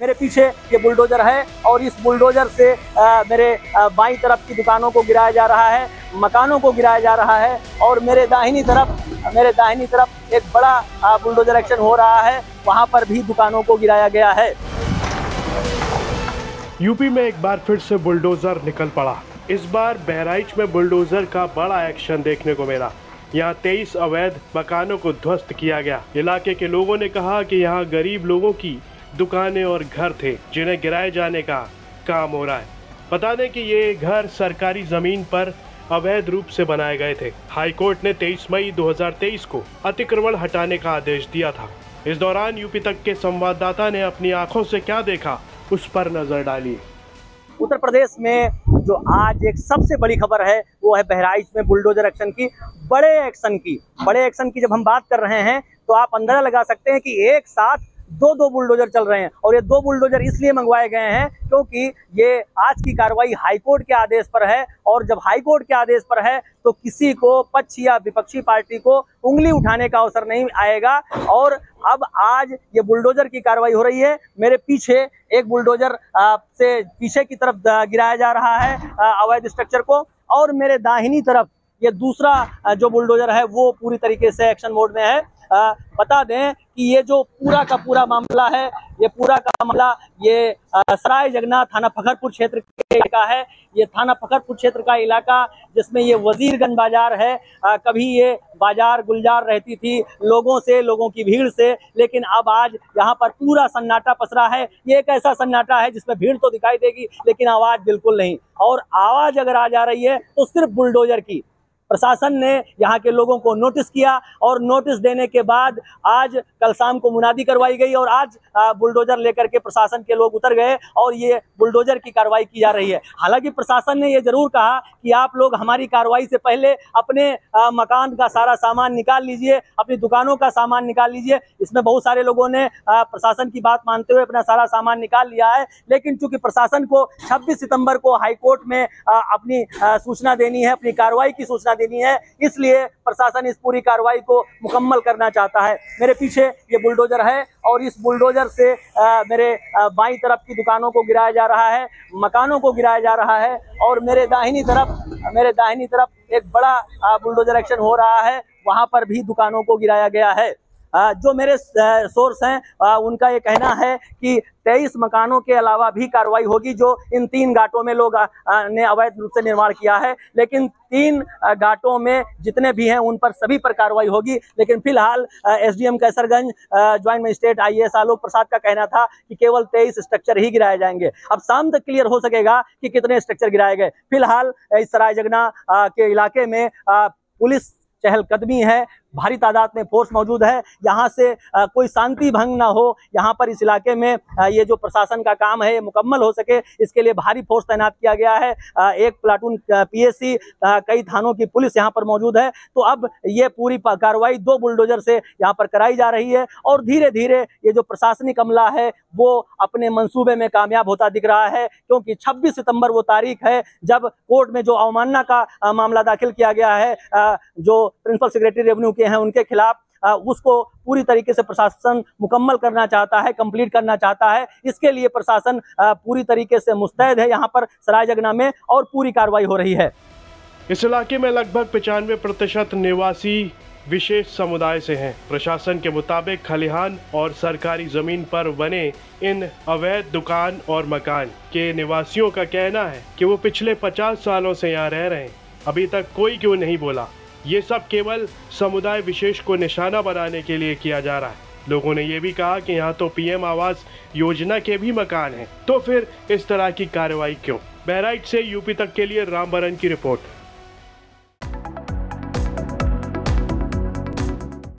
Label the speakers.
Speaker 1: मेरे पीछे ये बुलडोजर है और इस बुलडोजर से मेरे बाईं तरफ की दुकानों को गिराया जा रहा है, मकानों को गिराया जा रहा है और मेरे दाहिनी तरफ एक बड़ा बुलडोजर एक्शन हो रहा है, वहां पर भी दुकानों को गिराया गया है।
Speaker 2: यूपी में एक बार फिर से बुलडोजर निकल पड़ा। इस बार बहराइच में बुलडोजर का बड़ा एक्शन देखने को मिला। यहाँ 23 अवैध मकानों को ध्वस्त किया गया। इलाके के लोगों ने कहा कि यहाँ गरीब लोगों की दुकानें और घर थे जिन्हें गिराए जाने का काम हो रहा है। बता दें कि ये घर सरकारी जमीन पर अवैध रूप से बनाए गए थे। हाईकोर्ट ने 23 मई 2023 को अतिक्रमण हटाने का आदेश दिया था। इस दौरान यूपी तक के संवाददाता ने अपनी आंखों से क्या देखा उस पर नजर डाली।
Speaker 1: उत्तर प्रदेश में जो आज एक सबसे बड़ी खबर है वो है बहराइच में बुलडोजर एक्शन की। बड़े एक्शन की जब हम बात कर रहे हैं तो आप अंदाजा लगा सकते हैं कि एक साथ दो बुलडोजर चल रहे हैं और ये 2 बुलडोजर इसलिए मंगवाए गए हैं क्योंकि ये आज की कार्रवाई हाईकोर्ट के आदेश पर है और जब हाईकोर्ट के आदेश पर है तो किसी को पक्ष या विपक्षी पार्टी को उंगली उठाने का अवसर नहीं आएगा। और अब आज ये बुलडोजर की कार्रवाई हो रही है। मेरे पीछे एक बुलडोजर से पीछे की तरफ गिराया जा रहा है अवैध स्ट्रक्चर को और मेरे दाहिनी तरफ ये दूसरा जो बुलडोजर है वो पूरी तरीके से एक्शन मोड में है। बता दें कि ये जो पूरा का पूरा मामला है ये सराय जगना थाना फखरपुर क्षेत्र का है। ये थाना फखरपुर क्षेत्र का इलाका जिसमें ये वजीरगंज बाजार है। कभी ये बाजार गुलजार रहती थी लोगों की भीड़ से, लेकिन अब आज यहाँ पर पूरा सन्नाटा पसरा है। ये एक ऐसा सन्नाटा है जिसमें भीड़ तो दिखाई देगी लेकिन आवाज बिल्कुल नहीं, और आवाज अगर आ जा रही है तो सिर्फ बुलडोजर की। प्रशासन ने यहाँ के लोगों को नोटिस किया और नोटिस देने के बाद आज कल शाम को मुनादी करवाई गई और आज बुलडोजर लेकर के प्रशासन के लोग उतर गए और ये बुलडोजर की कार्रवाई की जा रही है। हालांकि प्रशासन ने ये जरूर कहा कि आप लोग हमारी कार्रवाई से पहले अपने मकान का सारा सामान निकाल लीजिए, अपनी दुकानों का सामान निकाल लीजिए। इसमें बहुत सारे लोगों ने प्रशासन की बात मानते हुए अपना सारा सामान निकाल लिया है, लेकिन चूंकि प्रशासन को 26 सितंबर को हाईकोर्ट में अपनी सूचना देनी है, अपनी कार्रवाई की सूचना देनी है, इसलिए प्रशासन इस पूरी कार्रवाई को मुकम्मल करना चाहता है। मेरे पीछे ये बुलडोजर है और इस बुलडोजर से मेरे बाईं तरफ की दुकानों को गिराया जा रहा है, मकानों को गिराया जा रहा है और मेरे दाहिनी तरफ एक बड़ा बुलडोजर एक्शन हो रहा है, वहां पर भी दुकानों को गिराया गया है। जो मेरे सोर्स हैं उनका ये कहना है कि 23 मकानों के अलावा भी कार्रवाई होगी जो इन 3 घाटों में लोग ने अवैध रूप से निर्माण किया है, लेकिन 3 घाटों में जितने भी हैं उन पर सभी पर कार्रवाई होगी। लेकिन फिलहाल SDM Kaiserganj joint magistrate IAS आलोक प्रसाद का कहना था कि केवल 23 स्ट्रक्चर ही गिराए जाएंगे। अब शाम तक क्लियर हो सकेगा कि कितने स्ट्रक्चर गिराए गए। फिलहाल इस सराय जगना के इलाके में पुलिस चहलकदमी है, भारी तादाद में फोर्स मौजूद है। यहाँ से कोई शांति भंग ना हो, यहाँ पर इस इलाके में ये जो प्रशासन का काम है मुकम्मल हो सके, इसके लिए भारी फोर्स तैनात किया गया है। एक प्लाटून PSC, कई थानों की पुलिस यहाँ पर मौजूद है। तो अब ये पूरी कार्रवाई 2 बुलडोजर से यहाँ पर कराई जा रही है और धीरे धीरे ये जो प्रशासनिक अमला है वो अपने मंसूबे में कामयाब होता दिख रहा है, क्योंकि 26 सितंबर वो तारीख है जब कोर्ट में जो अवमानना का मामला दाखिल किया गया है जो प्रिंसिपल सेक्रेटरी रेवेन्यू के हैं उनके खिलाफ, उसको पूरी तरीके से प्रशासन मुकम्मल करना चाहता है, कंप्लीट करना चाहता है। इसके लिए प्रशासन पूरी तरीके से मुस्तैद है यहाँ पर सराय जगना में और पूरी कार्रवाई हो रही है।
Speaker 2: इस इलाके में लगभग 95% निवासी विशेष समुदाय से हैं। प्रशासन के मुताबिक खलिहान और सरकारी जमीन पर बने इन अवैध दुकान और मकान के निवासियों का कहना है कि वो पिछले 50 सालों से यहाँ रह रहे हैं, अभी तक कोई क्यों नहीं बोला। ये सब केवल समुदाय विशेष को निशाना बनाने के लिए किया जा रहा है। लोगों ने ये भी कहा कि यहाँ तो PM आवास योजना के भी मकान हैं, तो फिर इस तरह की कार्रवाई क्यों। बहराइच से यूपी तक के लिए राम बरन की रिपोर्ट।